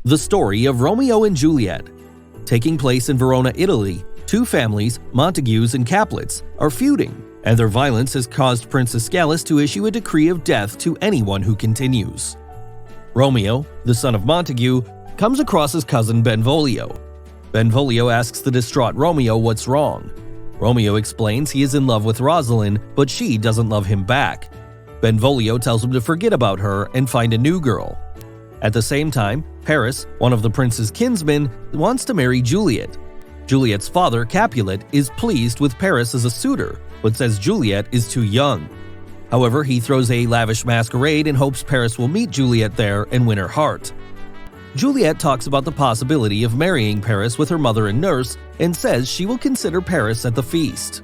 The story of Romeo and Juliet. Taking place in Verona, Italy, two families, Montagues and Capulets, are feuding, and their violence has caused Prince Escalus to issue a decree of death to anyone who continues. Romeo, the son of Montague, comes across his cousin Benvolio. Benvolio asks the distraught Romeo what's wrong. Romeo explains he is in love with Rosalind, but she doesn't love him back. Benvolio tells him to forget about her and find a new girl. At the same time, Paris, one of the prince's kinsmen, wants to marry Juliet. Juliet's father, Capulet, is pleased with Paris as a suitor, but says Juliet is too young. However, he throws a lavish masquerade and hopes Paris will meet Juliet there and win her heart. Juliet talks about the possibility of marrying Paris with her mother and nurse and says she will consider Paris at the feast.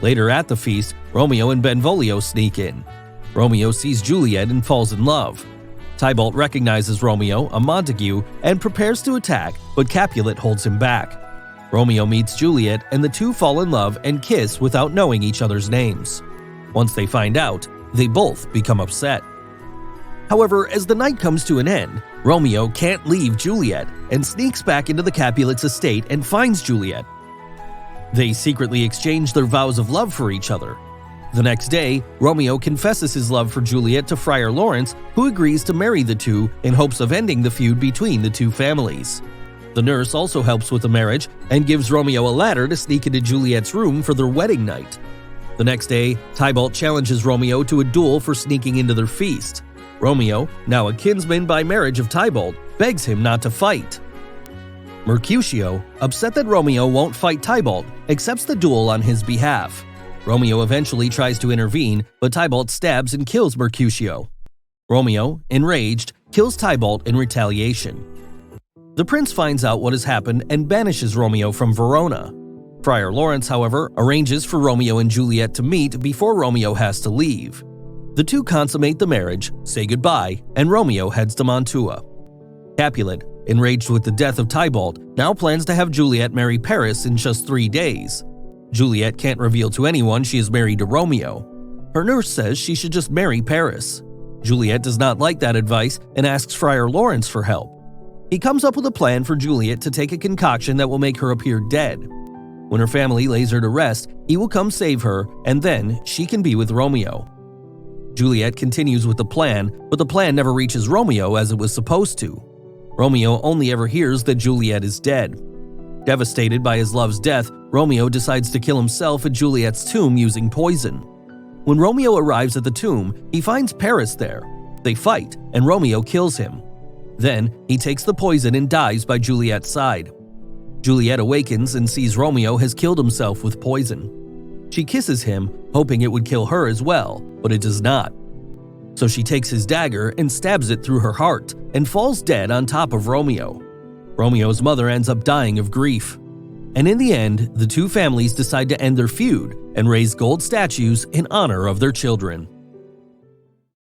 Later at the feast, Romeo and Benvolio sneak in. Romeo sees Juliet and falls in love. Tybalt recognizes Romeo, a Montague, and prepares to attack, but Capulet holds him back. Romeo meets Juliet, and the two fall in love and kiss without knowing each other's names. Once they find out, they both become upset. However, as the night comes to an end, Romeo can't leave Juliet and sneaks back into the Capulets' estate and finds Juliet. They secretly exchange their vows of love for each other. The next day, Romeo confesses his love for Juliet to Friar Lawrence, who agrees to marry the two in hopes of ending the feud between the two families. The nurse also helps with the marriage and gives Romeo a ladder to sneak into Juliet's room for their wedding night. The next day, Tybalt challenges Romeo to a duel for sneaking into their feast. Romeo, now a kinsman by marriage of Tybalt, begs him not to fight. Mercutio, upset that Romeo won't fight Tybalt, accepts the duel on his behalf. Romeo eventually tries to intervene, but Tybalt stabs and kills Mercutio. Romeo, enraged, kills Tybalt in retaliation. The prince finds out what has happened and banishes Romeo from Verona. Friar Lawrence, however, arranges for Romeo and Juliet to meet before Romeo has to leave. The two consummate the marriage, say goodbye, and Romeo heads to Mantua. Capulet, enraged with the death of Tybalt, now plans to have Juliet marry Paris in just 3 days. Juliet can't reveal to anyone she is married to Romeo. Her nurse says she should just marry Paris. Juliet does not like that advice and asks Friar Lawrence for help. He comes up with a plan for Juliet to take a concoction that will make her appear dead. When her family lays her to rest, he will come save her, and then she can be with Romeo. Juliet continues with the plan, but the plan never reaches Romeo as it was supposed to. Romeo only ever hears that Juliet is dead. Devastated by his love's death, Romeo decides to kill himself at Juliet's tomb using poison. When Romeo arrives at the tomb, he finds Paris there. They fight, and Romeo kills him. Then, he takes the poison and dies by Juliet's side. Juliet awakens and sees Romeo has killed himself with poison. She kisses him, hoping it would kill her as well, but it does not. So she takes his dagger and stabs it through her heart and falls dead on top of Romeo. Romeo's mother ends up dying of grief. And in the end, the two families decide to end their feud and raise gold statues in honor of their children.